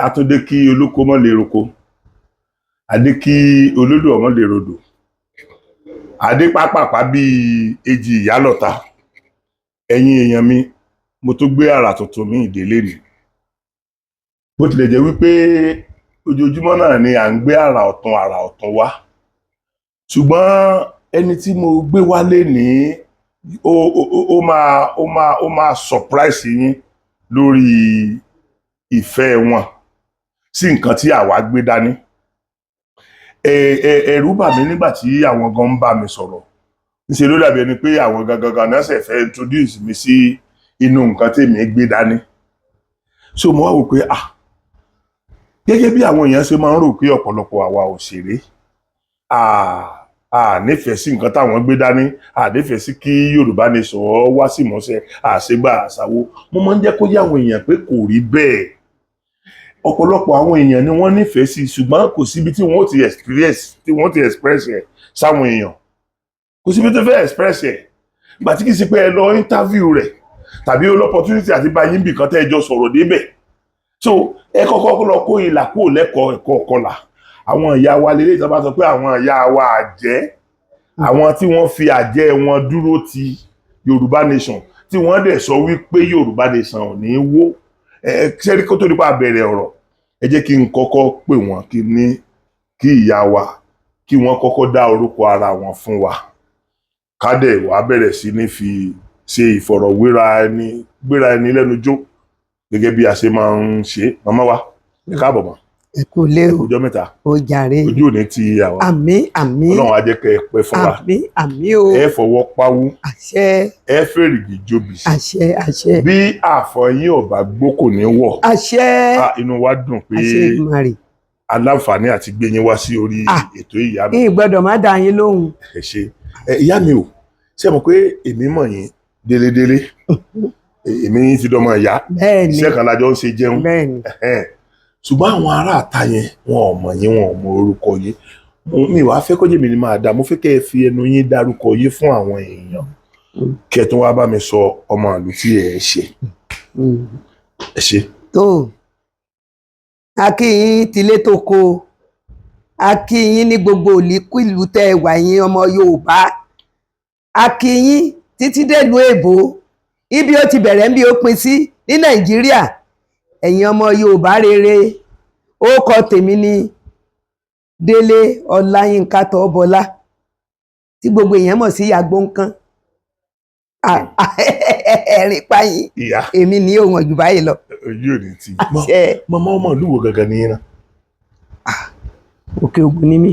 Àtúndé kí olóko mọ́ lè roko, adé kí olódò ọmọ lè rodò, adé pápápá bíi èjì ìyálọ̀ta. Ẹ̀yin èèyàn mi, mo tó gbé àrà tuntun mi ìdílé ni. Bó tilẹ̀ jẹ́ wípé ojoojúmọ́ náà ni à ń gbé àrà ọ̀tun wá. Ṣùgbọ́n ẹni tí mo gbé wálé ní ó máa surprise yín lórí ìfẹ́ wọn sí nǹkan tí àwa gbé dání. Ẹ̀rù bà mí nígbà tí àwọn gan ń bá mi sọ̀rọ̀. Níṣe ló dàbí ẹni pé àwọn gangan náà ṣe fẹ́ introduce mi sí inú nǹkan tí èmi gbé dání. So mo wá wò pé gẹ́gẹ́ bí àwọn èèyàn ṣe máa ń rò pé ọ̀pọ̀lọpọ̀ àwa òṣèré nífẹ̀ẹ́ sí nǹkan táwọn gbé dání, nífẹ̀ẹ́ sí kí Yorùbá Nation wá sí ìmọ̀ọ́ṣẹ́ àṣegbà àṣàwó. Mo máa ń jẹ́ kó yé àwọn èèyàn pé kò rí bẹ́ẹ̀. Ọ̀pọ̀lọpọ̀ àwọn èèyàn ni wọ́n nífẹ̀ẹ́ sí, ṣùgbọ́n kò síbi tí wọ́n ti express ẹ̀ sáwọn èèyàn. Kò síbi tó fẹ́ express ẹ̀. Ìgbà tí kì í ṣe pé ẹ lọ interview rẹ̀ tàbí ó l'opportunity àti bá yín bì kan tẹ́ ẹ jọ sọ̀rọ̀ débẹ̀. So ẹ kọ́kọ́ lọ kó ìlà kúrò lẹ́kọ̀ọ́ ẹ̀kọ́ ọ̀kọlà. Àwọn ìyá wa lélẹ́yìí tó bá sọ pé àwọn ìyá wa àjẹ́, àwọn tí wọ́n fi àjẹ́ wọn dúró ti Yorùbá Nation, tí wọ́n dẹ̀ sọ wípé Yorùbá Nation ò ní wó. Ṣẹ́rí kó tó nípa bẹ̀rẹ̀ ọ̀rọ̀, ẹ jẹ́ kí n kọ́kọ́ pè wọ́n kí ìyá wa kí wọ́n kọ́kọ́ dá orúkọ ara wọn fún wa. Ká dẹ̀ wá bẹ̀rẹ̀ sí ní fi ṣe ìfọ̀rọ̀wéra ẹni lẹ́nu jó gẹ́gẹ́ bí a ṣe máa ń ṣe. Màmá wa, ẹ káàbọ̀ mọ́. Ẹ kú lé o. Ọjọ́ mẹ́ta. Ó jàre. Ojú ò ní ti àwa. Àmín àmín. Ọlọ́run á jẹ́ kẹ́ ẹ pẹ́ fún wa. Àmín àmín o. Ẹ fọwọ́ páwú. Àṣẹ. Ẹ fèrègì jobi. Àṣẹ àṣẹ. Bí àfọyín ọ̀bà gbó kò ní wọ̀. Àṣẹ. Inú wa dùn pé àṣẹ Èdùmàrè. aláǹfààní àti gbé yín wá sí orí ètò ìyá mi. Ìgbọ́dọ̀ má dá yín lóhùn. Ẹ ṣé. Ìyá mi o, ṣé mọ̀ pé èmi mọ̀ yín délédélé. Èmi ti dọmọ ìyá. Bẹ́ẹ̀ni. Iṣẹ́ kan lájọ ń ṣe jẹun. Bẹ́ẹ̀ni. Ṣùgbọ́n àwọn ará àta yẹn wọn ò mọ̀ yín, wọn ò mọ orúkọ yín. Mi wàá fẹ́ kọ́jẹ́ mi ni máa dá, mo fẹ́ kẹ́ ẹ fi ẹnu yín dárúkọ yín fún àwọn èèyàn. Kẹ́ ẹ tún wá bá mi sọ ọmọ ìlú tí ẹ ṣe. Ẹ ṣé. Tó a kí yín tilé tó ko, a kí yín ní gbogbo ìlú tẹ́ ẹ wà yín ọmọ Yorùbá, a kí yín títí délùú èbó, ibi ó ti bẹ̀rẹ̀ ń bí ó pin sí ní Nàìjíríà. Ẹ̀yin ọmọ Yorùbá rere, orúkọ tèmi ni Délé Ọláyínká Tọ́bọlá, tí gbogbo èèyàn mọ̀ sí Iya Gbonkan. Ẹ̀rín páyín. Ìyá. Èmi ní òun ọ̀jù báyìí lọ. Ojú ò ní ti. Àṣẹ. Màmá ọmọ ìlú wo gangan ni yín náà? Òkè Ògùn ni mí.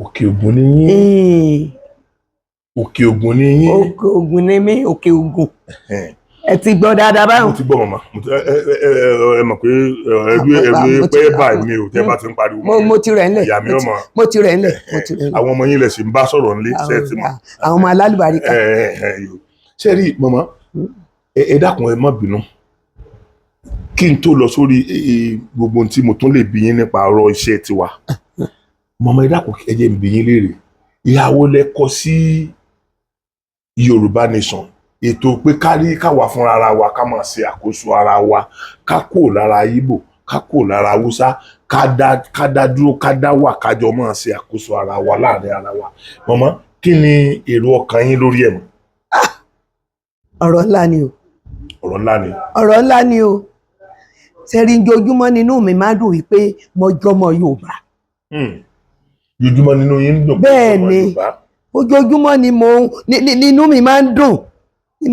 Òkè Ògùn ni yín. Òkè Ògùn ni yín. Òkè Ògùn ni mí, Òkè Ògùn. Ẹ ti gbọ́ dáadáa báwọn. Mo ti gbọ́ màmá. Ẹ mọ̀ pé ẹgbẹ́ pẹ́ báyìí mi ò tẹ́ bá ti ń pariwo. Mo ti rẹ̀ ńlẹ̀. Ìyá mi ọmọ. Mo ti rẹ̀ ńlẹ̀. Àwọn ọmọ yín lẹ̀ sì ń bá sọ̀rọ̀ ńlé ṣẹ́ẹ̀tì mọ́. Àwọn ọmọ alálùbáríkà. Ṣé rí màmá, ẹ dákun ẹ má bínú. Kí n tó lọ sórí gbogbo ohun tí mo tún lè bí yín nípa ọ̀rọ̀ iṣẹ́ tiwa. Màmá ẹ dákun ẹ jẹ́ n bi yín léèrè. Ìyàwó lẹ kọ sí Yorùbá Nation. Ètò pé káwa fúnra ara wa ká máa ṣe àkóso ara wa, ká kúrò lára Ìgbò, ká kúrò lára Haúsá, ká dá dúró, ká dá wà, kájọ máa ṣe àkóso ara wa láàrin ara wa. Màmá, kí ni èrò ọkàn yín lórí ẹ̀ mọ́? Ọ̀rọ̀ ńlá ni o. Ọ̀rọ̀ ńlá ni. Ọ̀rọ̀ ńlá ni o. Ṣẹ̀rí ojoojúmọ́ nínú mi máa dùn wípé mo jọmọ Yorùbá. Ojoojúmọ́ nínú yín ń dùn pé ọmọ Yorùbá. Ojoojúmọ́ ni nínú mi máa ń dùn. Tí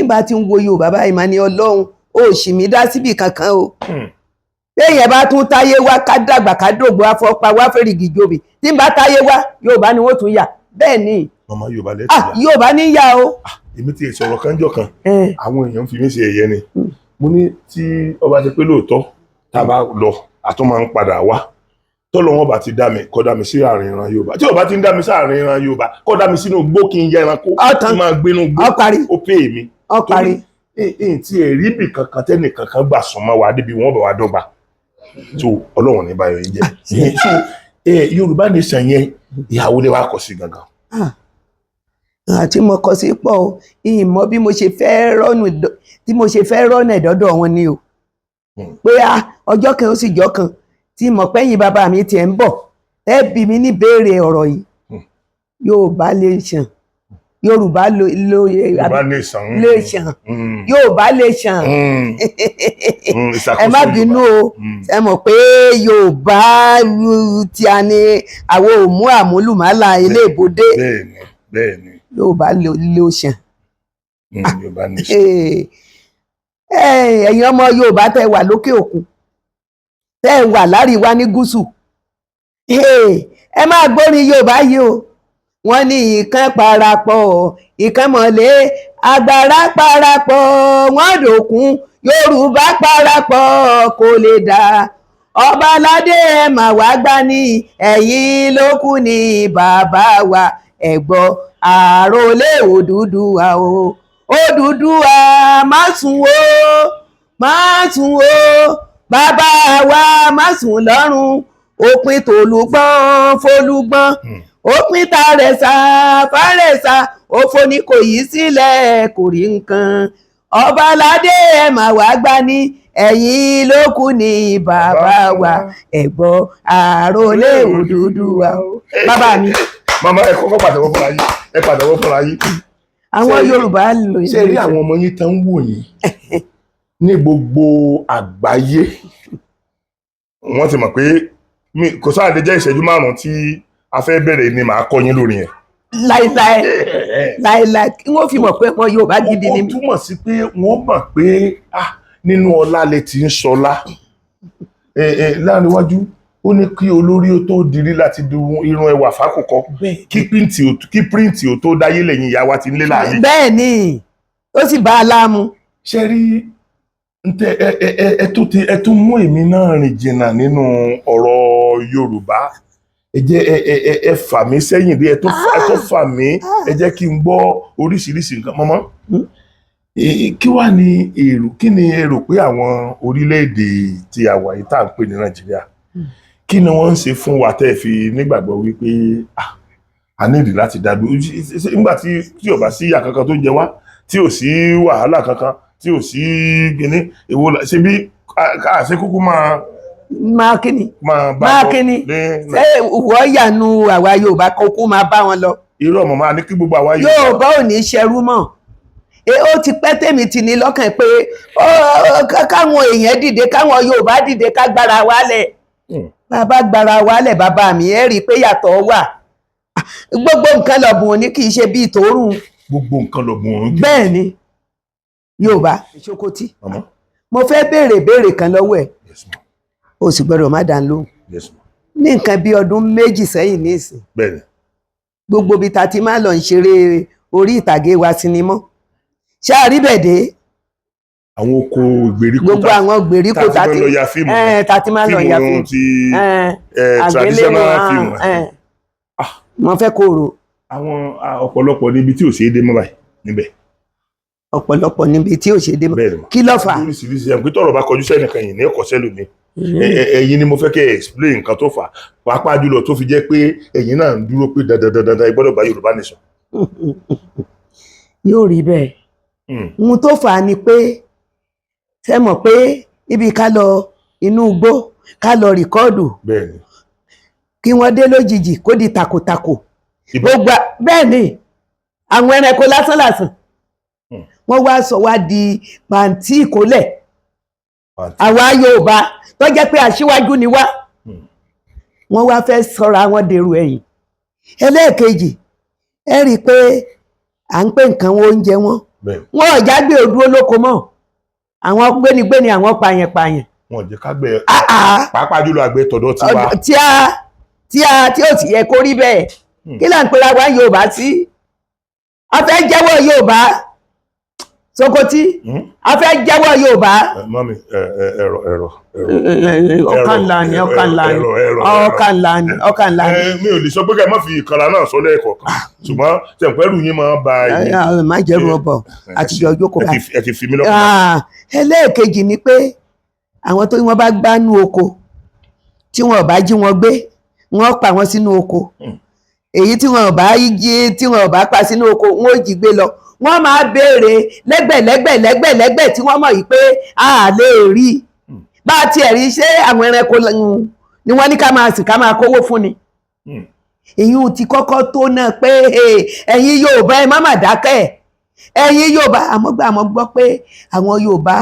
n bá ti ń wo Yorùbá báyìí máa ní Ọlọ́run ó ṣì mí dá síbì kankan o. Béèyàn bá tún táyé wá ká dàgbà ká dògbò afọpa wá fèrègì jobi. Tí n bá táyé wá Yorùbá ni wọ́n tún yà. Bẹ́ẹ̀ ni. Màmá Yorùbá lẹ́tì yà. Yorùbá ní yà o. Èmi ti sọ̀rọ̀ kánjọ́ kan. Àwọn èèyàn fi mí ṣe ẹ̀yẹ ni. Mo ní tí ọba ṣe pé lóòótọ́ tá a bá lọ àtún máa ń padà wá. Tọ́lọ́ wọn bá ti dá mi, kọ́ dá mi sí àárín ìran Yorùbá. Tí ọba ti ń dá mi sí àárín ìran Yorùbá, kọ́ dá mi sínú igbó kí n yẹ ẹranko. Kí n máa gbénú igbó. Ó pè mí. Ọ̀parí. Tí ẹ̀rí bì kankan tẹ́nì kankan gbà súnmọ́ wa débi wọ́n bá wa dọ́gba. So Ọlọ́run ní báyọ̀ yín jẹ́. So Yorùbá Nation yẹn ìyàwó lè wá kọ̀ sí gangan. àti mo kọ sí pọ̀ o ìmọ̀ bí mo ṣe fẹ́ rọ́nà ìdọ́dọ̀ wọn ni o pé ọjọ́ kan ó sì jọ́ kan tí mọ̀ pẹ́yìn bàbá mi tiẹ̀ ń bọ̀ ẹ bí mi ní béèrè ọ̀rọ̀ yìí Yorùbá lè ṣàn Yorùbá lè ṣàn Yorùbá lè ṣàn ẹ má bínú o ẹ mọ̀ pé Yorùbá tí a ní àwọn òmú àmúlùmálà ilé ìbòdé Yorùbá lè ṣàn ẹ̀yin ọmọ Yorùbá tẹ́ wà lókè òkun tẹ́ wà láríwá ní gúúsù ẹ máa gbórin Yorùbá yìí o wọ́n ní ìkan parapọ̀ ìkan mọ̀lé agbára parapọ̀ wọ́n dòkun Yorùbá parapọ̀ kò lè dá ọba aládé ẹ mà wá gbá ní ẹ̀yin ló kù ní bàbá wa ẹ̀gbọ́ àròlé Odùduwà o Odùduwà má sùn o bàbá wa má sùn lọ́run òpin tòlùgbọ́n fólùgbọ́n òpin tàrẹ̀sà fàrẹ̀sà òfò ni kò yí sílẹ̀ kò rí nǹkan ọba aládé ẹ mà wá gbá ní ẹ̀yin ló kù ní bàbá wa ẹ̀gbọ́ àròlé Odùduwà o. Bàbá mi. Màmá ẹ kọ́kọ́ pàtẹ́wọ́ fúnra yín. Àwọn Yorùbá lò ṣe rí àwọn ọmọ yín tán ń wò yín ní gbogbo àgbáyé wọ́n ti mọ̀ pé kò sáà lè jẹ́ ìṣẹ́jú márùn-ún tí a fẹ́ bẹ̀rẹ̀ ni màá kọ́ yín lórí yẹn. láìláì kí wọ́n fi mọ̀ pé ọmọ Yorùbá gidi ni. ó túmọ̀ sí pé wọ́n mọ̀ pé nínú ọlá lè ti ń sọlá láàrin iwájú ó ní kí olórí ó tó dirí láti du irun ẹwà fákòkò kí píríǹtì ó tó dáyé lẹ́yìn ìyá wa ti ń lé láàrin. bẹ́ẹ̀ ni ó sì bá a láàmú. ṣe rí ẹ tún mú èmi náà rìn jìnnà nínú ọ̀rọ̀ Yorùbá ẹ fà mí sẹ́yìn bí ẹ tó fà mí ẹ jẹ́ kí n gbọ́ oríṣiríṣi nǹkan mọ́mọ́ kí ni èrò pé àwọn orílẹ̀-èdè tí a wà yìí tá à ń pè ní Nàìjíríà kí ni wọ́n ń ṣe fún wa tẹ́ fi nígbàgbọ́ wípé a nídìí láti dá dúró nígbà tí ò bá sí ìyà kankan tó ń jẹ wá tí ò sí wàhálà kankan tí ò sí gíní èwo ṣe bí àṣẹ kúkú máa kíni ṣé ìwọ yànú àwa Yorùbá kókó máa bá wọn lọ. irú ọmọ máa ní kí gbogbo àwa Yorùbá ò ní ṣẹrú mọ́ ó ti pẹ́ tèmi ti ní lọ́kàn pé káwọn èèyàn dìde káwọn Yorùbá dìde ká gbára wálẹ̀ bàbá gbára wálẹ̀ bàbá mi ẹ rí i pé yàtọ̀ wà gbogbo nǹkan lọ̀bùn òní kì í ṣe bíi tòórùn. gbogbo nǹkan lọ̀bùn òní. bẹ́ẹ̀ ni Yorùbá Sokoti mo fẹ́ béèrè kan lọ́wọ́ ẹ̀ o sì gbọ́dọ̀ má dá lóhùn ní nǹkan bí ọdún méjì sẹ́yìn nísìn gbogbo ibi tá ti máa lọ ń ṣeré orí ìtàgé wa sinimá ṣáà rí bẹ́ẹ̀ dé àwọn oko ìgbèríko gbogbo àwọn ìgbèríko tàti máa lọ ya fíìmù traditional fíìmù mo fẹ́ kó rò. àwọn ọ̀pọ̀lọpọ̀ níbi tí ò ṣe é dé mọ́ báyìí níbẹ̀. ọ̀pọ̀lọpọ̀ níbi tí ò ṣe é dé mọ́ kí ló fà á. oríṣiríṣi ẹ̀kú tọ̀rọ̀ bá kọjú sẹ́nìkan yìí ní ẹ̀kọ́ sẹ́lòmí ẹ̀yin ni mo fẹ́ kẹ́ ẹ̀ explain nǹkan tó fà á pàápàá jùlọ tó fi jẹ́ pé ẹ̀yin náà ń dúró pé dandandandan ẹ gbọ́dọ̀ bá Yorùbá nation. yóò rí bẹ́ẹ̀ ohun tó fà á ni pé ṣe mọ̀ pé ibi ká lọ inú igbó ká lọ rìkọ́ọ̀dù kí wọ́n dé lójijì kó di takòtakò gbogbo bẹ́ẹ̀ ni àwọn ẹranko lásánlàsàn wọ́n wá sọ wá di pàǹtí ìkólẹ̀ àwa Yorùbá tó jẹ́ pé aṣíwájú ni wá wọ́n wá fẹ́ sọra wọn dèrò ẹ̀yìn. ẹlẹ́ẹ̀kejì ẹ rí i pé à ń pè nǹkan oúnjẹ wọn ò jágbe òdu olóko mọ́ àwọn gbénigbéni àwọn pààyàn. wọn ò jẹ́ ká gbé pàápàá jùlọ àgbẹ̀ tọ̀dọ̀ tiwa. tí ò sì yẹ kó rí bẹ́ẹ̀ kí là ń pera wa Yorùbá sí a fẹ́ jẹ́wọ́ Yorùbá Sokoti a fẹ́ jẹ́wọ́ Yorùbá. mọ́mí ẹ̀rọ ọ̀kan ńlá ni mi ò lè sọ pé kẹ́ ẹ má fi ìkànnà náà sọ lẹ́ẹ̀kọ̀ọ̀kan ṣùgbọ́n tẹ̀pẹ́rù yín máa ń ba ẹ̀yìn. má jẹ́rù ọbọ̀ àtijọ́ jókòó bá. ẹ ti fi mí lọ́kàn. ẹlẹ́ẹ̀kejì ni pé àwọn tó wọ́n bá gbánú oko tí wọn ò bá jí wọn gbé wọn pa wọn sínú oko èyí tí wọn ò bá jí tí wọn ò bá pa sínú oko wọn ò jí gbé lọ wọ́n máa béèrè lẹ́gbẹ̀lẹ́gbẹ̀ tí wọ́n mọ̀ yìí pé a lè rí bá a tiẹ̀ rí ṣé àwọn ẹranko ni wọ́n ní ká máa sìn ká máa kówó fún ni èyí ti kọ́kọ́ tó náà pé ẹ̀yin Yorùbá ẹ má mà dákẹ́ ẹ̀yin Yorùbá àmọ́ gbọ́ pé àwọn Yorùbá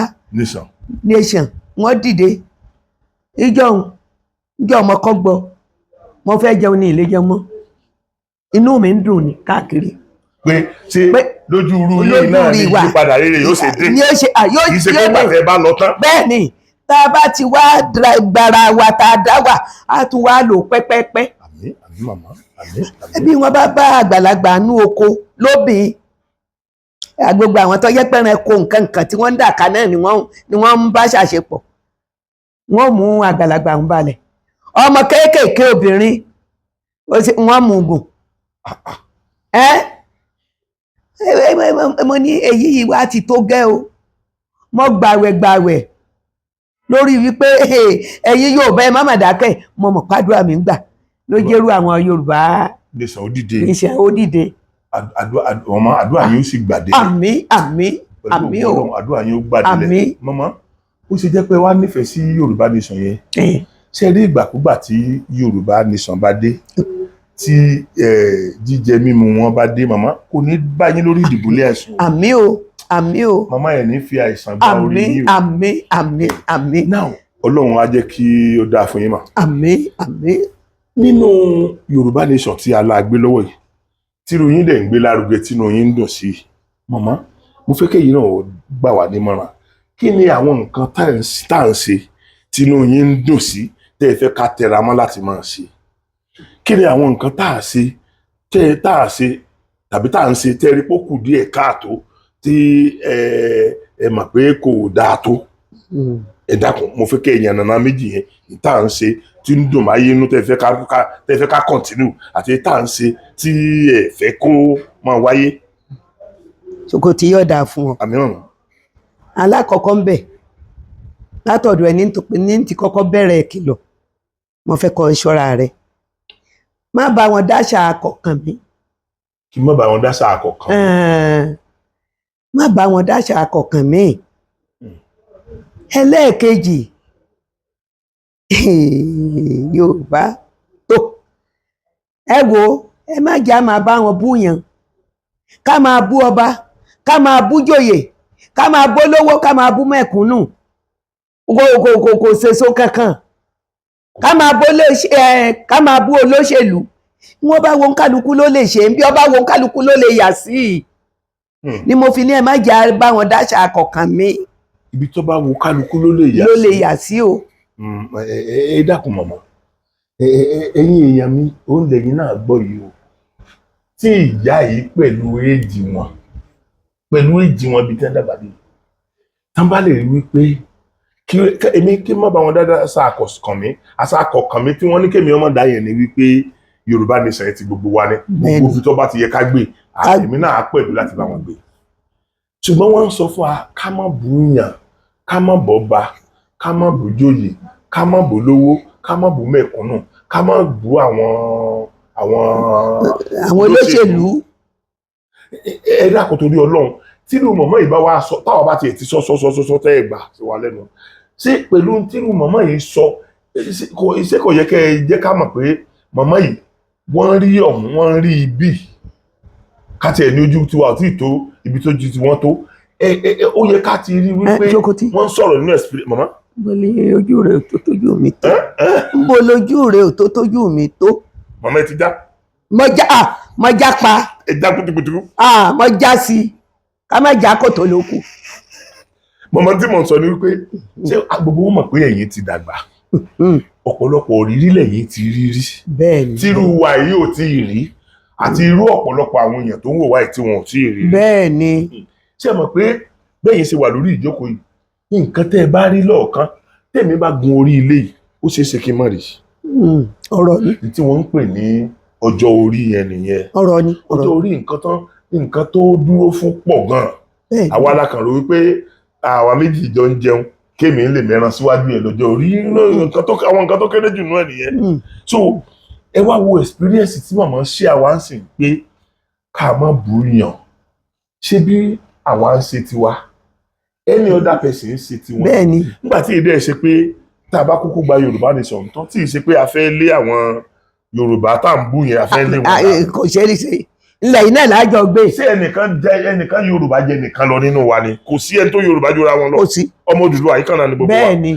nation wọ́n dìde ìjọ ọmọ kan gbọ́ mo fẹ́ jẹun ní ilé jẹun mọ́ inú mi ń dùn ní káàkiri pé ṣe lójú irú yìí náà ní ìyípadà rere yóò ṣe dé kì í ṣe pé pàtẹ bá lọ tán. bẹ́ẹ̀ ni tá a bá ti wá gbára wa tá a dá wà á tún wá lò pẹ́pẹ́pẹ́. àmín màmá àmín. bí wọ́n bá bá àgbàlagbà nú oko lóbìn gbogbo àwọn tó yẹ pẹ́ràn kó nǹkan tí wọ́n ń dàka náà ni wọ́n ń bá ṣàṣepọ̀ wọ́n mú àgbàlagbà ń balẹ̀ ọmọ kéékèèké obìnrin wọ́n mú gùn mo ní èyí wá ti tó gẹ́ o mo gbàwẹ̀ lórí wípé ẹ̀yin Yorùbá ẹ má mà dákẹ́ mo mọ̀ pàdúrà mi ń gbà ló jẹ́rú àwọn Yorùbá nìṣàn ó dìde àdúrà yín ó sì gbàdé àmín o àdúrà yín ó gbàdé mọ́mọ́ ó ṣe jẹ́ pé wá nífẹ̀ẹ́ sí Yorùbá nìṣàn yẹn ṣe rí ìgbàkúgbà tí Yorùbá nìṣàn bá dé tí jíjẹ mímu wọn bá dé màmá kò ní bá yín lórí ìdìbòlẹ̀ àìsàn. àmín o màmá ẹ̀ ní fi àìsàn gba orí yín o. àmín. náà Ọlọ́run á jẹ́ kí ó dáa fún yín mà. àmín. nínú Yorùbá nation tí aláàgbé lọ́wọ́ yìí tírú yín dẹ̀ ń gbé lárugẹ tínú yín ń dùn sí i màmá mo fẹ́ kéyìn náà gbà wá nímọ̀ràn kí ni àwọn nǹkan tá à ń ṣe tínú yín ń dùn sí tẹ́ ẹ fẹ́ ká tẹra mọ́ láti máa ṣe kí ni àwọn nǹkan tá à ṣe tàbí tá à ń ṣe tẹ́ ẹ rí pé ó kù díẹ̀ káàtó tí ẹ mọ̀ pé kò dáa tó ẹ dákun mo fẹ́ kẹ́ ẹ̀yàn nàná méjì yẹn tá à ń ṣe tí ń dùn máa yé inú tẹ́ fẹ́ ká kọ̀ntínú àti tá à ń ṣe tí ẹ fẹ́ kó máa wáyé. Sokoti yóò dáa fún ọ. àmín ọ̀nà. alákọ̀ọ́kọ́ ń bẹ̀ látọ̀dọ̀ ẹni ní ti kọ́kọ́ bẹ̀rẹ̀ ìkìlọ̀ mo fẹ́ kọ́ ìṣọ́ra rẹ̀ má bá wọn dáṣà akọ̀kan mi. kí má bá wọn dáṣà akọ̀kan. má bá wọn dáṣà akọ̀kan mi. ẹlẹ́ẹ̀kejì Yorùbá tó ẹ wo ẹ má jà máa bá wọn búyàn ká máa bú ọba ká máa bú jòyè ká máa bú olówó ká máa bú mẹ̀kúnnù kò ṣèso kankan ká máa bú olóṣèlú wọ́n bá wo kálukú ló lè ṣe bí ọba wo kálukú ló lè yà sí ni mo fi ní ẹ má jà bá wọn dáṣà akọ̀kan mi. ibi tó bá wo kálukú ló lè yà sí o. ẹ dákun mọ̀mọ́ ẹ̀yin èèyàn mi òun lẹ́yìn náà gbọ́ yìí o tí ìyá yìí pẹ̀lú éèjì wọn bíi tí wọ́n dàgbà dé tán bá lè rí wípé kí má bá wọn dáadáa àṣà akọ̀kan mi tí wọ́n ní kémi ọmọ dá yẹn ni wípé Yorùbá nation ti gbogbo wa ní gbogbo fi tó bá ti yẹ ká gbé èmi náà á pẹ̀lú láti bá wọn gbé ṣùgbọ́n wọ́n ń sọ fún wa ká má búyàn ká má bọ́ba ká má bú jòyè ká má bú lówó ká má bú mẹ̀kúnnù ká má bú àwọn olóṣèlú. ẹ dákun torí Ọlọ́run tírú mọ̀mọ́ yìí bá wá sọ táwọn bá tiẹ̀ ti sọ tẹ́ ẹ gbà sí wa lẹ́nu ṣé pẹ̀lú tírú mọ̀mọ́ yìí sọ iṣẹ́ kò yẹ kẹ́ ẹ jẹ́ ká mọ̀ pé mọ̀mọ́ yìí wọ́n rí ọ̀hún wọ́n rí ibi ká tiẹ̀ ní ojú tiwa ò tí ì tó ibi tó ju tiwọn tó ó yẹ ká ti rí wípé wọ́n sọ̀rọ̀ nínú experience mọ̀mọ́. mo lè ojú rẹ̀ ò tó tójú mi tó mo lójú rẹ̀ ò tó tójú mi tó. mọ̀mọ́ ẹ ti já. mo já pa. ẹ já kutukutu. mo já sí ká má já kòtò ló kù. mọ̀mọ́ tí mo sọ ni wípé ṣé gbogbo wọn mọ̀ pé ẹ̀yin ti dàgbà ọ̀pọ̀lọpọ̀ òrírí lẹ́yìn ti rí rí tírú wa yìí ò tí ì rí àti irú ọ̀pọ̀lọpọ̀ àwọn èèyàn tó ń wò wáyé tí wọn ò tí ì rí. bẹ́ẹ̀ ni. ṣé ẹ mọ̀ pé bẹ́yìn ṣe wà lórí ìjókòó yìí nǹkan tẹ́ ẹ bá rí lọ́ọ̀kan tèmi bá gun orí ilé yìí ó ṣeé ṣe kí n má rí. ọ̀rọ̀ ni. tí wọ́n ń pè ní ọjọ́ orí yẹn nìyẹn. ọ̀rọ̀ ni. ọjọ́ orí nǹkan tó dúró fún pọ̀ gan-an. àwa la kàn rò wípé àwa méjì jọ ń jẹun kémi ń lè mẹ́ran síwájú ẹ̀ lọ́jọ́ orí àwọn nǹkan tó kéré jù nú ẹ̀ nìyẹn. so ẹ wá wo experience tí màmá ṣe àwa ń sìn pé ká má búyàn ṣé bí àwa ń ṣe tiwa any other person ń ṣe tiwọn. bẹ́ẹ̀ni nígbà tí èdè ẹ̀ ṣe pé tá a bá kúkú gba Yorùbá nation tán tí ì ṣe pé a fẹ́ lé àwọn Yorùbá tá à ń bú yẹn a fẹ́ lé wọn dànù. kò ṣe é rí ṣe ilẹ̀ yìí náà lájọ gbé. ṣé ẹnìkan Yorùbá jẹ nìkan lọ nínú wa ni kò sí ẹni tó Yorùbá jọra wọn lọ kò sí. ọmọ Odùduwà yìí kan náà ni gbogbo wa. bẹ́ẹ̀ni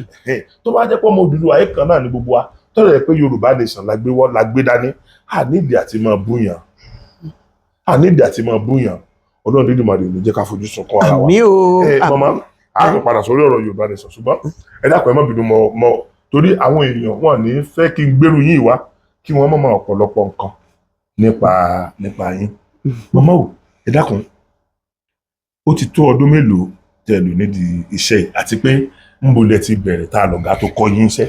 tó bá jẹ́ pé ọmọ Odùduwà yìí kan náà ni gbogbo wa tọ́lẹ̀ rẹ̀ pé Yorùbá nation la gbé dání àníìdí àti máa búyàn Ọlọ́run dídì máa lè jẹ́ ká fojú sunkún ara wa. àmì o mama a tún padà sórí ọ̀rọ̀ Yorùbá nation ṣùgbọ́n ẹ dákun ẹ má bínú mọ́ torí àwọn èèyàn wọn ní fẹ́ kí n gbèrú yín wá kí wọ́n mọ̀ ọ̀pọ̀lọpọ̀ nǹkan nípa yín. mama o ẹ dákun ó ti tó ọdún mélòó tẹ́ lò nídìí iṣẹ́ yìí àti pé ń bo lẹ ti bẹ̀rẹ̀ tá a lọ̀gá tó kọ́ yín iṣẹ́.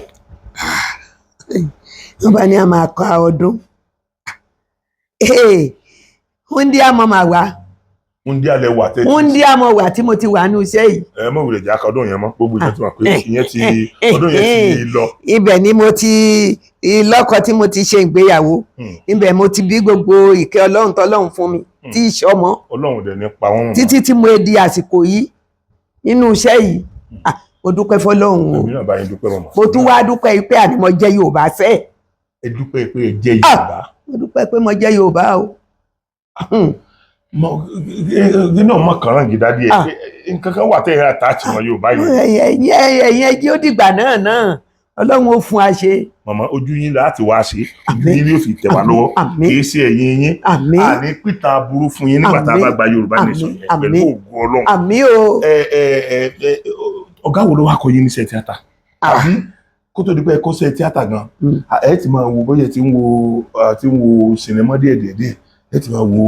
wọ́n bá ní a máa kọ́ ọdún ń dí àmọ́ màá wá ń dí alẹ́ wà tẹ́tí. ń dí àmọ́ wà tí mo ti wà ní iṣẹ́ yìí. ẹ mọ̀ wùlẹ̀ jà kọ́dún yẹn mọ́ gbogbo ìjọ tí wọ́n pè ìyẹn ti ọdún yẹn ti lọ. ibẹ̀ ni mo ti lọ́kọ tí mo ti ṣe ìgbéyàwó ibẹ̀ mo ti bí gbogbo ìkẹ́ Ọlọ́run tọ́lọ́run fún mi tí ìṣọmọ. Ọlọ́run dẹ̀ ní pa wọ́n mọ́. títí tí mo di àsìkò yìí nínú iṣẹ́ yìí mo dúpẹ́ fọ́lọ́run o. èmi náà bá yín dúpẹ́ mọ́. mo tún wá dúpẹ́ pé àní mo jẹ́ Yorùbá fẹ́. ẹ dúpẹ́ pé ẹ jẹ́ Yorùbá. mo dúpẹ́ pé mo jẹ́ Yorùbá o. nínú ọmọ kan rán gidá díẹ̀ nǹkan kan wà tẹ́ ẹ àtàtì mọ́ Yorùbá yìí. ẹ̀yin ẹjí ó dìgbà náà Ọlọ́run ó fún wa ṣe. màmá ojú yín láti wá ṣe ojú yín yóò fi tẹ̀ wá lọ́wọ́ kì í ṣe ẹ̀yìn yín àní pìtàn aburú fún yín nígbà tá a bá gba Yorùbá nation yẹn pẹ̀lú ògùn Ọlọ́run. àmín o. ọ̀gá wo ló wá kọ́ yín níṣẹ́ tíátà àbí kó tó di pé ẹ kọ́ ṣe tíátà gan ẹ ti máa wo bóyá ti ń wo sinimá díẹ̀ ẹ ti máa wo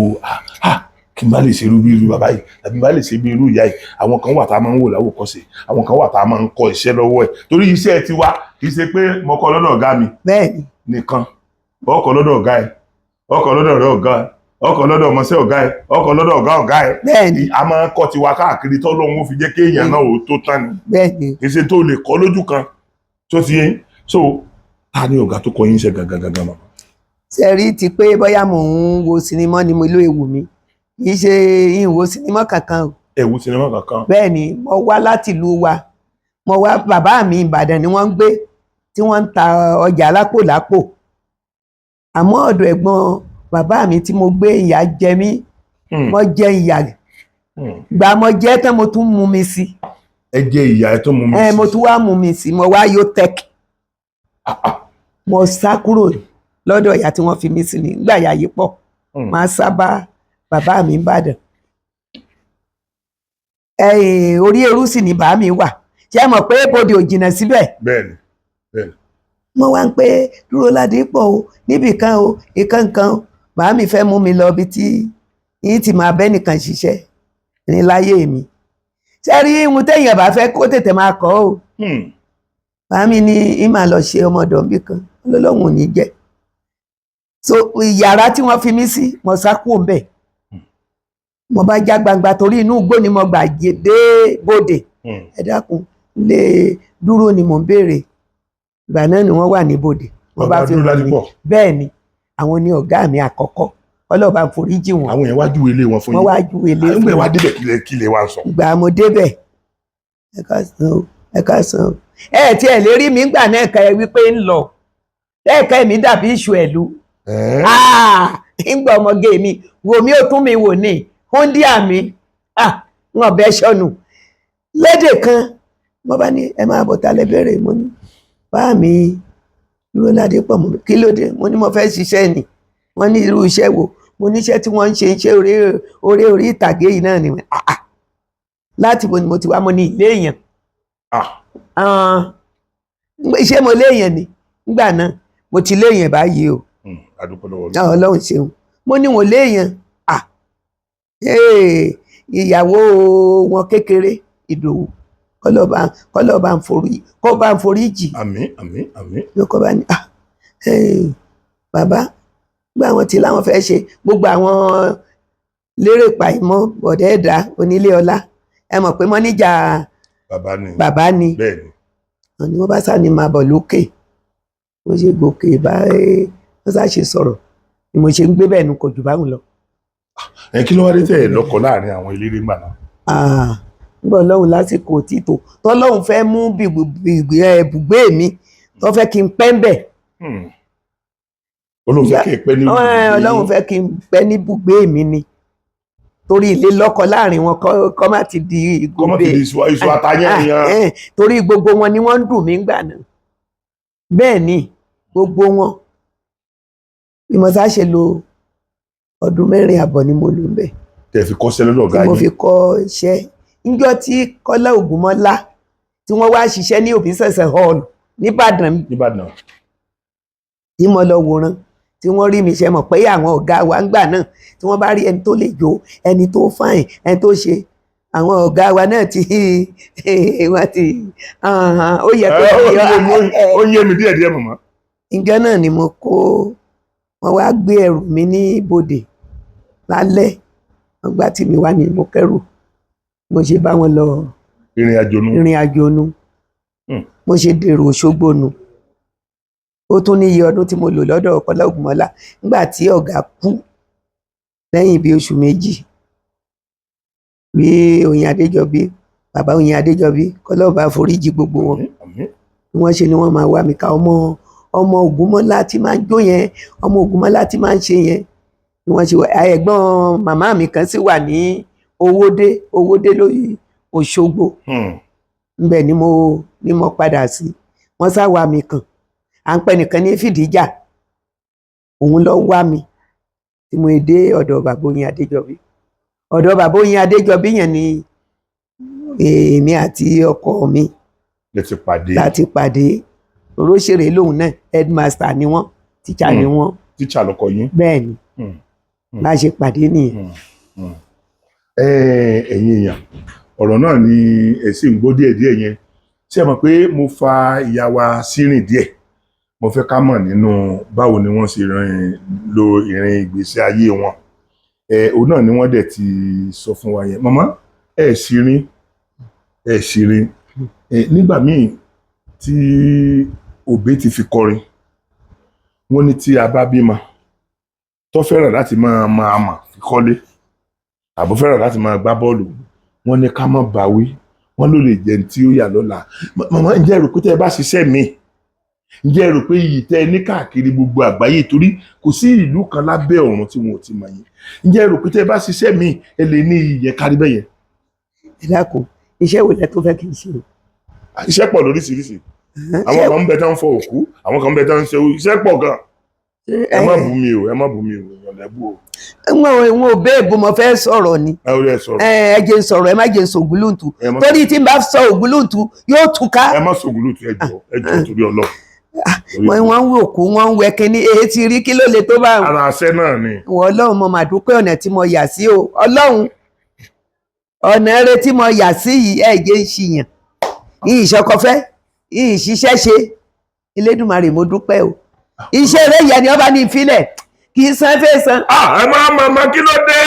kí n bá lè ṣe irú bí irú bàbá yìí tàbí bá lè ṣe bí irú ìyá yìí àwọn kan wà tá a máa ń wò láwòkọ́ṣe àwọn kan wà tá a máa ń kọ́ iṣẹ́ lọ́wọ́ ẹ̀ torí iṣẹ́ tiwa kì í ṣe pé mo kọ́ lọ́dọ̀ ọ̀gá mi nìkan ọkọ̀ lọ́dọ̀ ọ̀gá ẹ̀ ọkọ̀ lọ́dọ̀ ọ̀rẹ́ ọ̀gá ẹ̀ ọkọ̀ lọ́dọ̀ ọmọọṣẹ́ ọ̀gá ẹ̀ ọkọ̀ lọ́dọ̀ ọ̀gá ẹ̀ a máa ń kọ́ tiwa káàkiri tọ́lọ́run ó fi jẹ́ kéèyàn náà ò tó tán ni kì í ṣe tó lè kọ́ lójú kan tó ti yẹn so ta ni ọ̀gá tó kọ́ yín iṣẹ́ gangan mọ́. sẹ́rí ti pé bóyá mò ń wo sinimá ni mo ló ewu mi kì í ṣe ìwò sinimá kankan o. ẹ̀wù sinimá kankan. bẹ́ẹ̀ ni mo wá láti ìlú wa mo wá bàbá mi Ìbàdàn ni wọ́n ń gbé tí wọ́n ń ta ọjà lápò àmọ́ ọ̀dọ̀ ẹ̀gbọ́n bàbá mi tí mo gbé ìyà jẹ mí mo jẹ ìyà gbà mo jẹ tán mo tún mú mi sí. ẹ jẹ ìyà ẹ tó mú mi sí. mo tún wá mú mi sí mo wá yóò tẹ́k mo sá kúrò lọ́dọ̀ ìyá tí wọ́n fi mí sí ni nígbà yà yí pọ̀ máa sábà bàbá mi ń bàdàn orí ẹrú sì ni bàá mi wà ṣé mọ̀ pé bòde ò jìnnà síbẹ̀. bẹ́ẹ̀ni. mo wá ń pé dúró ládé pọ̀ o níbì kan o ìkankan o bàá mi fẹ́ mú mi lọ bí tí yín ti máa bẹ́ nìkan ṣiṣẹ́ ní láyé mi ṣé rí ihun téèyàn bá fẹ́ kó tètè máa kọ́ o bàá mi ní ìmà lọ ṣe ọmọdọ̀ bí kan lọ́lọ́run ò ní jẹ́ so yàrá tí wọ́n fi mí sí mo sá kúrò ń bẹ̀ mo bá já gbangba torí inú igbó ni mo gbà dé bòde ẹ dákun lè dúró ni mò ń béèrè ìgbà náà ni wọ́n wà ní bòde wọ́n bá fi rìn mí bẹ́ẹ̀ ni àwọn ni ọ̀gá mi àkọ́kọ́ ọlọ́ba foríjì wọn. àwọn yẹn wá júwe ilé wọn fún yín. wọ́n wá júwe ilé fún yín. wá débẹ̀ kí lè wá sọ. ìgbà mo débẹ̀ ẹ ká san o ẹ tí ẹ lè rí mi gbà náà ká ẹ wípé ń lọ lẹ́ẹ̀ka mi dàbí ìṣù ẹ̀lú ńgbà ọmọge mi wò mí ò tún mi wò ní hóńdíà mi wọn bẹ ṣọnù lédè kan mo bá ní ẹ máa bọ̀ ta lẹ́bẹ̀rẹ̀ mo ní bá mi dúró ládé pọ̀ mọ́ kí ló dé mo ní mo fẹ́ ṣiṣẹ́ ni wọ́n ní irú iṣẹ́ wo mo níṣẹ́ tí wọ́n ń ṣe iṣẹ́ orí ìtàgé yìí náà ni láti bo ni mo ti wá mo ní ilé èèyàn iṣẹ́ mo léèyàn ni nígbà náà mo ti léèyàn báyìí o Ọlọ́run ṣeun mo ní wọn léèyàn ìyàwó wọn kékeré Ìdòwú kọlọ́ba ń forí jì àmín ló kọ́ bá ní bàbá gbé àwọn tí láwọn fẹ́ ṣe gbogbo àwọn lérè pàìmọ́ bọ̀dẹ́ ẹ̀dá onílé ọlá ẹ mọ̀ pé mọ́níjà bàbá ni bẹ́ẹ̀ni wọ́n bá sá ni máa bọ̀ lókè wọ́n ṣe gòkè bá wọ́n sá ṣe sọ̀rọ̀ ni mo ṣe ń gbé bẹ́ẹ̀ nu kò jù báwọn lọ. Kí ló wá dé tẹ́ ẹ lọ́kọ láàrin àwọn eléré ńgbà náà? nígbà Ọlọ́run lásìkò títò tọ́lọ́run fẹ́ mú ibùgbé mi tó fẹ́ kí n pẹ́ ń bẹ̀. Ọlọ́run fẹ́ kí n pẹ́ ní ibùgbé. Ọlọ́run fẹ́ kí n pẹ́ ní ibùgbé mi ni torí ilé lọ́kọ láàrin wọn kọ́ má ti di ìgòbè, kọ́ má ti di iṣu àtayányán. torí gbogbo wọn ni wọ́n ń dùn mí gbà náà. Bẹ́ẹ̀ ni gbogbo wọn bí mo sá ṣe lo ọdún 4 àbọ̀ ni mo lò ń bẹ̀. Tẹ́ fi kọ́ṣẹ́ lọ́dọ̀ ọ̀gá yín. Mo fi kọ́ iṣẹ́ níjọ́ tí Kọ́lá Ògúnmọ́lá tí wọ́n wá ṣiṣẹ́ ní Òbísẹ̀sẹ̀ hall nìbàdàn tí mo lọ wòran tí wọ́n rí mi ṣe mọ̀ pé àwọn ọ̀gá wa ń gbà náà tí wọ́n bá rí ẹni tó lè jó ẹni tó fáìn ẹni tó ṣe àwọn ọ̀gá wa náà tí wọ́n ti ó yẹ kó ó yé mi díẹ̀díẹ̀ mọ̀mọ́. ìjọ náà ni mo kó wọn wá gbé ẹrù mi ní ibodè lálẹ́ wọ́n gbá tì mí wá ní mo kẹ́rù mo ṣe bá wọn lọ ìrìn àjò nu mo ṣe dèrò Òṣogbo nu. Ó tún ní iye ọdún tí mo lò lọ́dọ̀ Kọ́lá Ògúnmọ́lá nígbà tí ọ̀gá kú lẹ́yìn bí oṣù 2 bí Oyin Adéjọbí bàbá Oyin Adéjọbí Kọ́lá ọba foríjì gbogbo wọn wọ́n ṣe ni wọ́n máa wá mi ká ọmọ Ògúnmọ́lá tí máa ń jó yẹn ọmọ Ògúnmọ́lá tí máa ń ṣe yẹn ni wọ́n ṣe wá. Ẹ̀gbọ́n màmá mi kan sì wà ní Owódé lórí Òṣogbo ńbẹ̀ ni mo padà sí wọ́n sá wá mi kàn à ń pẹ́ nìkan ní Fìdíjà òun lọ wá mi tí mo dé ọ̀dọ̀ bàbá Oyin Adéjọbí. Ọ̀dọ̀ bàbá Oyin Adéjọbí yẹn ni èmi àti ọkọ mi láti pàdé olóṣèré lòun náà headmaster ni wọ́n tíṣà ni wọ́n. Tíṣà lọkọ yín. Bẹ́ẹ̀ ni bá ṣe pàdé nìyẹn. Ẹ̀yin èèyàn ọ̀rọ̀ náà ni ẹ̀sìn ń gbọ́ díẹ̀díẹ̀ yẹn ṣé ẹ mọ̀ pé mo fa ìyá wa sírìn díẹ̀ mo fẹ́ ká mọ̀ nínú báwo ni wọ́n ṣe lo ìrìn ìgbésí ayé wọn. Òun náà ni wọ́n dẹ̀ ti sọ fún wa yẹn. Màmá ẹ ṣìrìn nígbà míì tí òbí ti fi kọrin wọ́n ní tí a bá bímọ tó fẹ́ràn láti máa fi kọ́lé àbò fẹ́ràn láti máa gbá bọ́ọ̀lù wọ́n ní ká má báwí wọ́n ló lè jẹun tí ó yà lọ́la. Màmá ǹjẹ́ rò pé tẹ́ ẹ bá ṣiṣẹ́ mi ǹjẹ́ rò pé iyì tẹ́ ẹ ní káàkiri gbogbo àgbáyé torí kò sí ìlú kan lábẹ́ ọ̀run tí wọn ò ti mọ̀ yín ǹjẹ́ rò pé tẹ́ ẹ bá ṣiṣẹ́ mi ẹ lè ní iyì yẹn kárí bẹ́yẹn. Ẹ dákun iṣẹ́ wo lẹ tó fẹ́ kí n ṣe? Iṣẹ́ pọ̀ lóríṣiríṣi àwọn kan ń bẹ tán ń fọ òkú àwọn kan ń bẹ tán ń ṣe iṣẹ́ pọ̀ gan. Ẹ má bú mi o ìyọ̀lẹ́bù o. Wọn ò bẹ́ẹ̀ bó mo fẹ́ sọ̀rọ̀ ni ẹ jẹ́ n sọ̀rọ̀ ẹ má jẹ́ n sògúlùntù torí tí n bá sọ ògúlùntù yóò túká. Ẹ má sògúlùntù ẹ jọ̀ọ́ torí Ọlọ́run. Wọ́n ń wò kú wọ́n ń wẹ kínní èyí ti rí kí ló le tó bá wọn. Ara àṣẹ náà ni. Wọ́n Ọlọ́run mo mà dúpẹ́ ọ̀nà tí mo yà sí o Ọlọ́run ọ̀nà eré tí mo yà sí yìí ẹ̀ jẹ́ ń ṣìyàn yìí ìṣọkọfẹ́ yìí ìṣiṣẹ́ ṣe Elédùmarè mo dúpẹ́ o iṣẹ́ eré yẹn ni ọba ní ìfilẹ̀ kì í san fẹ́ san. Ẹ máa kí ló dé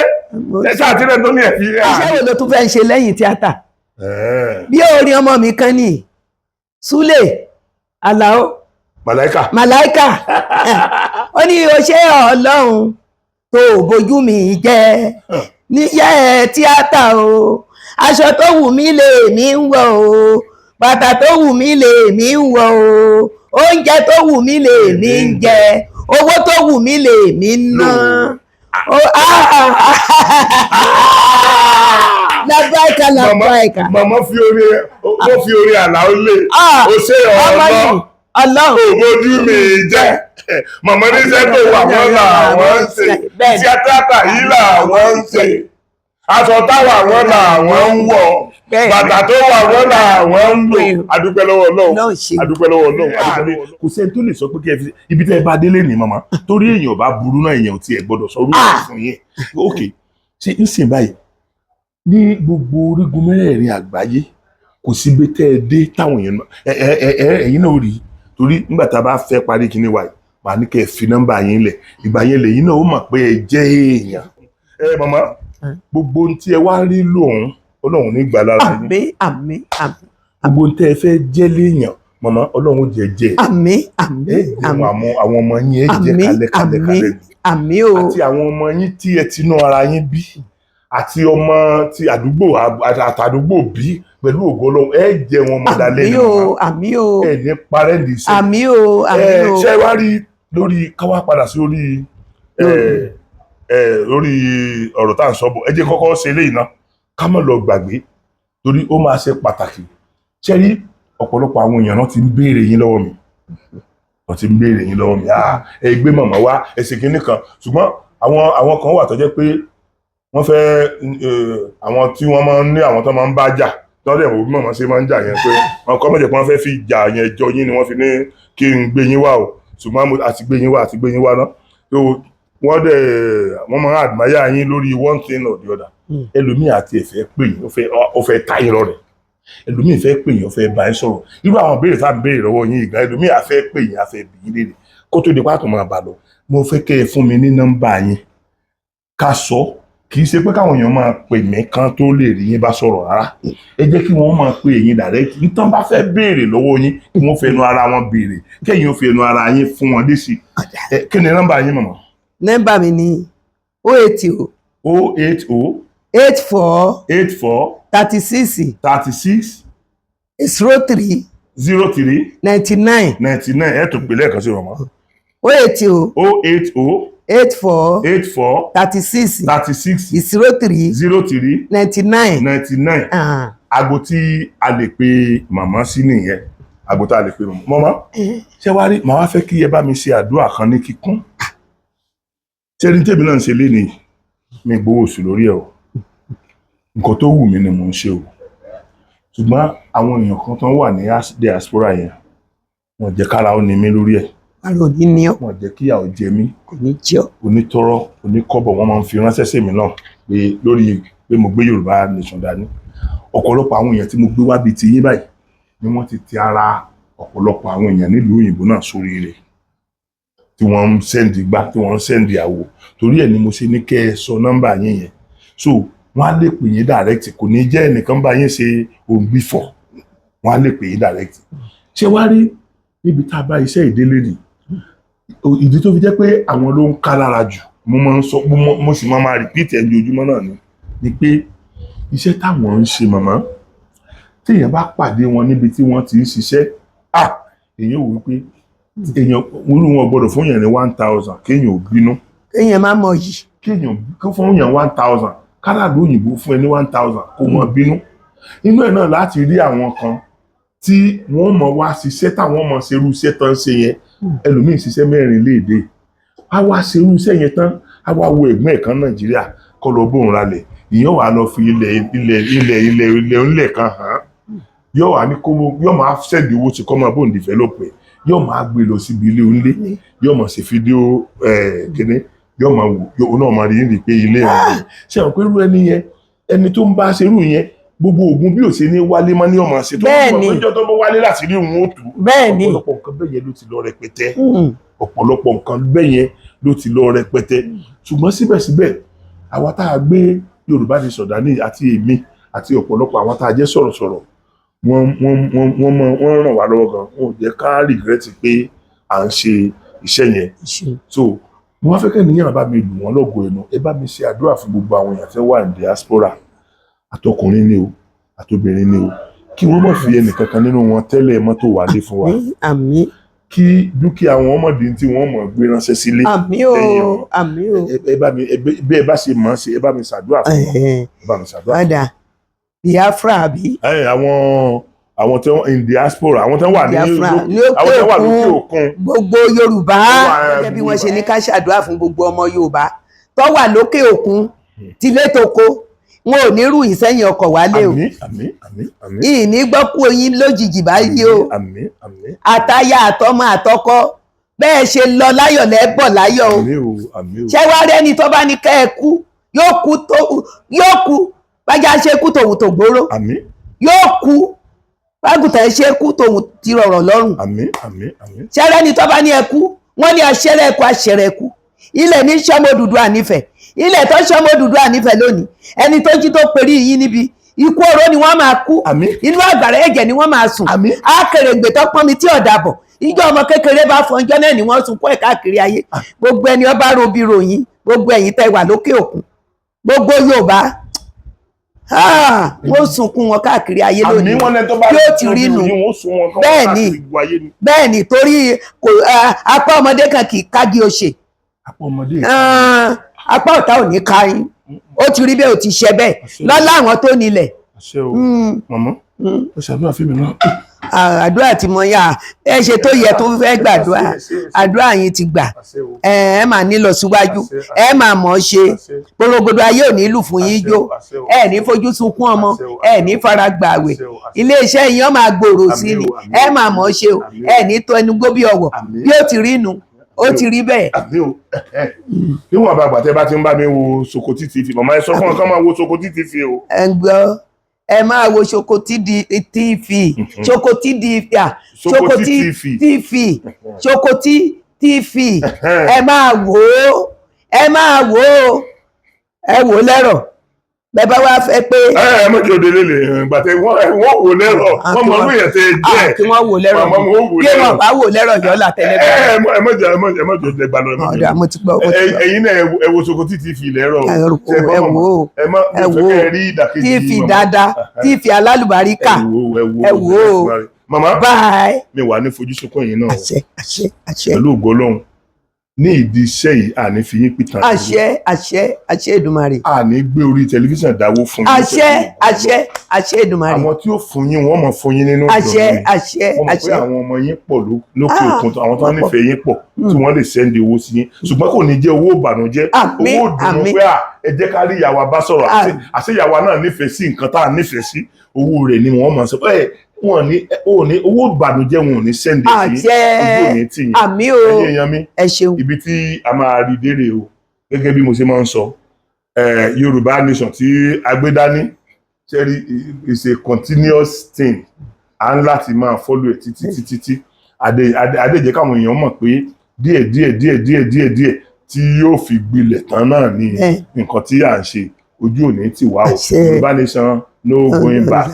ẹ ṣàtìlẹ́ tó ní ẹ̀fí. Iṣẹ́ wo ló tún fẹ́ ṣe lẹ́yìn tíátà bí orin ọmọ mi kan ní Súlè Àlàó Màláíkà ó ní o ṣé Ọlọ́run tó bójú mi jẹ́ níṣẹ́ tíátà o aṣọ tó wù mí lèmi ń wọ̀ o bàtà tó wù mí lèmi ń wọ̀ o oúnjẹ tó wù mí lèmi ń jẹ owó tó wù mí lèmi ń ná. Lábáìkà. Màmá fi orí Àlàó lé o ṣé Ọlọ́run òbójú mi jẹ́ màmá níṣẹ́ tó wà wọ́n làwọn ń ṣe tíátà yìí làwọn ń ṣe aṣọ táwà wọ́n làwọn ń wọ̀ bàtà tó wà wọ́n làwọn ń lò. Adúpẹ́ lọ́wọ́ Ọlọ́run kò sẹ́ni tó lè sọ pé ibi tẹ́ ẹ bá délé ní màmá torí èèyàn bá burú náà èèyàn ò tiẹ̀ gbọ́dọ̀ sọ orúkọ fún yín. Ok ṣe ń sìn báyìí ní gbogbo orígun mẹ́rẹ̀ẹ̀rin àgbáyé kò síbi tẹ́ ẹ dé táwọn èèyàn ẹ̀yin náà rí torí nígbà tá a bá fẹ́ parí kíní wa yìí màá ní kẹ́ ẹ fi nọ́mbà yín lẹ̀ ìgbà yẹn lẹ́yìn náà ó mọ̀ pé ẹ jẹ́ èèyàn. Màmá gbogbo ohun tí ẹ wá rí lòun Ọlọ́run ní gbà lára yín. Àmín. Gbogbo ohun tẹ́ ẹ fẹ́ jẹ́ léèyàn màmá Ọlọ́run ó jẹ́ àmín àmín àmín àwọn ọmọ yín ẹ jẹ́ kalẹ̀ àmín o àti àwọn ọmọ yín tí ẹ ti ná ara yín bí àti ọmọ ti àdúgbò àtàdúgbò bí pẹ̀lú ògo Ọlọ́run ẹ jẹ́ wọn mọ́ dalẹ́ ni àmín o ẹ ní parẹ́ ní iṣẹ́ àmín o àmín o ṣe wá rí lórí káwá padà sí lórí ọ̀rọ̀ tá à ń sọ bọ̀ ẹ jẹ́ kọ́kọ́ ṣe eléyìí náà ká má lọ gbàgbé torí ó máa ṣe pàtàkì ṣe rí ọ̀pọ̀lọpọ̀ àwọn èèyàn náà ti ń béèrè yín lọ́wọ́ mi ẹ gbé màmá wá ẹ ṣe kinní kan ṣùgbọ́n àwọn kan wà tó jẹ́ pé wọ́n fẹ́ àwọn tí wọ́n máa ń ní àwọn tó máa ń bá jà lọ́dẹ̀ wo bí màmá ṣe máa ń jà yẹn pé wọn kọ́ mọ̀jẹ̀ pé wọ́n fẹ́ fi jà yẹn jọ yín ni wọ́n fi ní kí n gbé yín wá o ṣùgbọ́n àti gbé yín wá náà wọ́n máa ń admire yín lórí one thing or the other ẹlòmíì àti ẹ̀fẹ́ pè yín ó fẹ́ ta yín lọ́rẹ̀ ẹlòmíì fẹ́ pè yín ó fẹ́ bá yín sọ̀rọ̀ irú àwọn béèrè tá à ń béèrè lọ́wọ́ yín ìgbà ẹlòmíì àfẹ́ pè yín àfẹ́ bì yín léèrè kó tó di pàtó máa bà lọ mo fẹ́ kẹ́ ẹ fún mi ní nọ́mbà yín ká sọ kì í ṣe pé káwọn èèyàn máa pè mí kan tó lè rí yín bá sọ̀rọ̀ rárá ẹ jẹ́ kí wọ́n máa pè yín direct nítorí bá fẹ́ béèrè lọ́wọ́ yín kí wọ́n fẹnu ara wọn béèrè kẹ́yìn ó fẹnu ara yín fún wọn dé sí kí ni nọ́mbà yín màmá. nọ́mbà mi ni 080 36 03 99 ẹ tó pè lẹ́ẹ̀kan sí ọmọ. 080 84 36 03 99 aago tí a lè pe màmá sí nìyẹn aago tí a lè pe màmá ṣé wàá rí màá wá fẹ́ kí ẹ bá mi ṣe àdúrà kan ní kíkún ṣé ní tèmi náà ń ṣe lénìí mi gbowó oṣù lórí ẹ o nǹkan tó wù mí ni mò ń ṣe o ṣùgbọ́n àwọn èèyàn kan tó wà ní diaspora yẹn wọ́n jẹ́ kára ó ní mí lórí ẹ̀ wọ́n jẹ́ kíyà ó jẹ mí onítọ́rọ́ oníkọ́bọ̀ wọ́n máa ń fi ránṣẹ́ sí mi náà pé lórí pé mo gbé Yorùbá nation dání ọ̀pọ̀lọpọ̀ àwọn èèyàn tí mo gbé wá bíi ti yín báyìí ni wọ́n ti ara ọ̀pọ̀lọpọ̀ àwọn èèyàn nílùú òyìnbó náà sórí rẹ̀ tí wọ́n ń sẹ́ndì gbá tí wọ́n ń sẹ́ndì àwò torí ẹ̀ ni mo ṣe ní kẹ́ ẹ sọ nọ́mbà yín yẹn so wọ́n á lè pè yín direct kò ní jẹ́ ẹnìkan bá yín ṣe òǹgbìfọ̀ wọ́n á lè pè yín direct ṣé wá rí níbi tá a bá iṣẹ́ ìdílé nì ìdí tó fi jẹ́ pé àwọn ló ń ká lára jù mo máa ń sọ mo sì máa repeat ẹ̀ ojoojúmọ́ náà ni pé iṣẹ́ táwọn ń ṣe màmá téèyàn bá pàdé wọn níbi tí wọ́n ti ń ṣiṣẹ́ èèyàn wò wípé èèyàn wúlò wọn gbọ́dọ̀ fún yàn ní 1000 kéèyàn ò bínú kéèyàn má mọ̀ yìí kéèyàn fún yàn 1000 káràlú òyìnbó fún ẹ ní 1000 kó mọ bínú inú ẹ̀ náà láti rí àwọn kan tí wọ́n mọ̀ wá ṣiṣẹ́ táwọn mọ̀ ṣerú iṣẹ́ tán ṣe yẹn ẹlòmíì ṣiṣẹ́ 4 léèdè á wá ṣerú iṣẹ́ yẹn tán á wá wo ẹ̀gbọ́n ẹ̀ kan Nàìjíríà kọ́ lọ bóun ralẹ̀ ìyẹn wà lọ fi ilẹ̀ kan hàn yóò wà ní kó yóò máa ṣẹ́ẹ̀dì owó tí kọ́ máa bóun develop ẹ̀ yóò máa gbé lọ síbi ilé onílé yóò máa ṣe fídíò kíní yóò máa wò yóò náà máa rí pé ilé ẹ̀ ṣe àwọn pé irú ẹni yẹn ẹni tó ń bá ṣerú yẹn gbogbo oògùn bí ò ṣe ní wálé mọ́ ní ọmọ ṣe tó ń bọ̀ ọjọ́ tó bọ́ wálé láti rí òun ó tù ọ̀pọ̀lọpọ̀ nǹkan bẹ́ẹ̀ yẹn ló ti lọ rẹpẹtẹ ọ̀pọ̀lọpọ̀ nǹkan bẹ́ẹ̀ yẹn ló ti lọ rẹpẹtẹ ṣùgbọ́n síbẹ̀síbẹ̀ àwa tá a gbé Yorùbá nation dání àti èmi àti ọ̀pọ̀lọpọ̀ àwa tá a jẹ́ sọ̀rọ̀sọ̀rọ̀ wọ́n ràn wá lọ́wọ́ gan wọn ò jẹ́ ká regret pé à ń ṣe iṣẹ́ yẹn so mo wá fẹ́ kẹ́ nìyẹn bá mi lù wọ́n lọ́gọ̀ ẹnu ẹ bá mi ṣe àdúrà fún gbogbo àwọn èèyàn tí wọ́n wà ní diaspora àtọkùnrin ni o àtobìnrin ni o kí wọ́n má fi ẹnìkankan nínú wọn tẹ́lẹ̀ mọ́tò wálé fún wa àmín kí dúkìá wọn ọmọdé tí wọ́n mọ̀ gbé ránṣẹ́ sílé àmín o àmín o ẹ bá ṣe mọ̀ ṣe ẹ bá mi ṣàdúrà fún wọn ẹ bá mi ṣàdúrà fún wọn. Biafra àbí. àwọn tí wọ́n in diaspora àwọn tí wọ́n wà ní lókè òkun. gbogbo Yorùbá gẹ́gẹ́ bí wọ́n ṣe ní ká ṣàdúrà fún gbogbo ọmọ Yorùbá tó wà lókè òkun tilé toko wọn ò ní rú ìsẹ́yìn ọkọ̀ wálé o. àmín àmín àmín. ìní gbọ́ kú oyin lójijì báyìí o. àmín àmín. àtaya àtọmọ àtọkọ bẹ́ẹ̀ ṣe lọ láyọ̀ lẹ́bọ̀ láyọ̀ o. àmín o àmín o. ṣé wàá rẹ́ni tó bá ní kẹ́ ẹ kú yóò kú bájá ṣe kú tòun tó gbóró àmín yóò kú bágùtà ṣe kú tòun ti rọ̀rọ̀ lọ́rùn àmín àmín àmín. ṣẹ́rẹ́ ni tó bá ní ẹkú wọ́n ní aṣẹ́rẹ́ ẹkú aṣẹ́rẹ́ ẹkú ilẹ̀ ní sọ́mọ́ dúdú ànífẹ̀ ilẹ̀ tó sọ́mọ́ dúdú ànífẹ̀ lónìí ẹni tó jí tó perí yín níbi ikú oró ni wọ́n máa kú Àmín. inú àgbàrá ẹ̀jẹ̀ ni wọ́n máa sùn Àmín. akèrègbè tó pọ́n mi tí ọ̀dà bọ̀ ìjọ ọmọ kékeré bá fọnjọ́ náà ni wọ́n sunkún ẹ̀ káàkiri ayé gbogbo ẹni ọba robi ròyìn gbogbo ẹ̀yin tẹ́ wà lókè òkun gbogbo Yorùbá wọ́n sunkún wọn káàkiri ayé lónìí yóò ti rí nu bẹ́ẹ̀ ni torí apá ọmọdé kan kì í kági òṣè apá ọ̀tá ò ní ká yín ó ti rí bẹ́ẹ̀ ó ti ṣe bẹ́ẹ̀ lọ́lá àwọn tó nílẹ̀. màmá ó ṣàdúrà fún mi náà. àdúrà tí mo yà ẹ ṣe tó yẹ tó fẹ́ gbàdúrà àdúrà yín ti gbà ẹ máa nílọ síwájú ẹ máa mọ̀ ọ́ ṣe gbogbo ayé ò ní lù fún yín jó ẹ ní fojú sunkún ọmọ ẹ ní fara gbààwẹ̀ iléeṣẹ́ yín ó máa gbòòrò sí ni ẹ máa mọ̀ ọ́ ṣe o ẹ ní tó ẹnu gbó bí ọwọ́ bí ó ti rí nu ó ti rí bẹ́ẹ̀. níwọ̀n àbàgbà tẹ́ bá ti ń bá mi wo SOKOTI TV màmá ẹ sọ fún ọ kán máa wo SOKOTI TV o. ẹ gbọ́ ẹ máa wo SOKOTI TV SOKOTI TV SOKOTI TV ẹ máa wò ó ẹ wò lẹ́rọ̀ bẹ́ẹ̀ bá wá fẹ́ pé. ẹ mọ̀ kí o délé lè gbàtẹ́ wọ́n wò lẹ́rọ̀ wọ́n mọ̀ lóye tẹ́ jẹ́ kí wọ́n wò lẹ́rọ̀ kí wọ́n bá wò lẹ́rọ̀ yọ là tẹ́lẹ̀ bẹ́ẹ̀. ẹ mọ̀ jẹ́ lẹ́ gbà lọ. ọ̀dà mo ti gbọ́. ẹ̀yin náà ẹ wo SOKOTI TV lẹ́rọ̀ ẹ wò TV dáadáa TV alálùbáríkà ẹ wò ó. màmá báyìí mi wà ní fojú sunkún ẹ̀yin náà àṣẹ pẹ̀lú ògo Ọlọ́run ní ìdí iṣẹ́ yìí àní fi yín pìtàn. àṣẹ Èdùmàrè. àní gbé orí tẹlifíṣàn dáwó fún yín. àṣẹ Èdùmàrè. àwọn tí ó fún yín wọ́n mọ̀ fún yín nínú àṣẹ. wọ́n mọ̀ pé àwọn ọmọ yín pọ̀ lókè òkun àwọn tó nífẹ̀ẹ́ yín pọ̀ tí wọ́n lè sẹ́ndì owó sí yín ṣùgbọ́n kò ní jẹ́ owó ìbànújẹ́ owó ìdùnnú pé ẹ jẹ́ ká rí ìyàwó bá sọ̀rọ̀ àṣẹ ìyàwó náà nífẹ̀ẹ́ sí nǹkan tá a nífẹ̀ẹ́ sí owó rẹ̀ ni wọ́n mọ̀ sọ wọn ní owó ìbànújẹ́ wọn ò ní sẹ́ndì sí ojú òní tì yín àmì o èèyàn mi ẹ ṣeun ibi tí a máa rí dérè o gẹ́gẹ́ bí mo ṣe máa ń sọ Yorùbá nation tí a gbé dání ṣẹ́rí is a continuous thing à ń láti máa follow ẹ̀ títí adéjẹ́ káwọn èèyàn mọ̀ pé díẹ̀ tí yóò fi gbilẹ̀ tán náà ní nǹkan tí à ń ṣe ojú òní tì wá o Yorùbá nation no going back.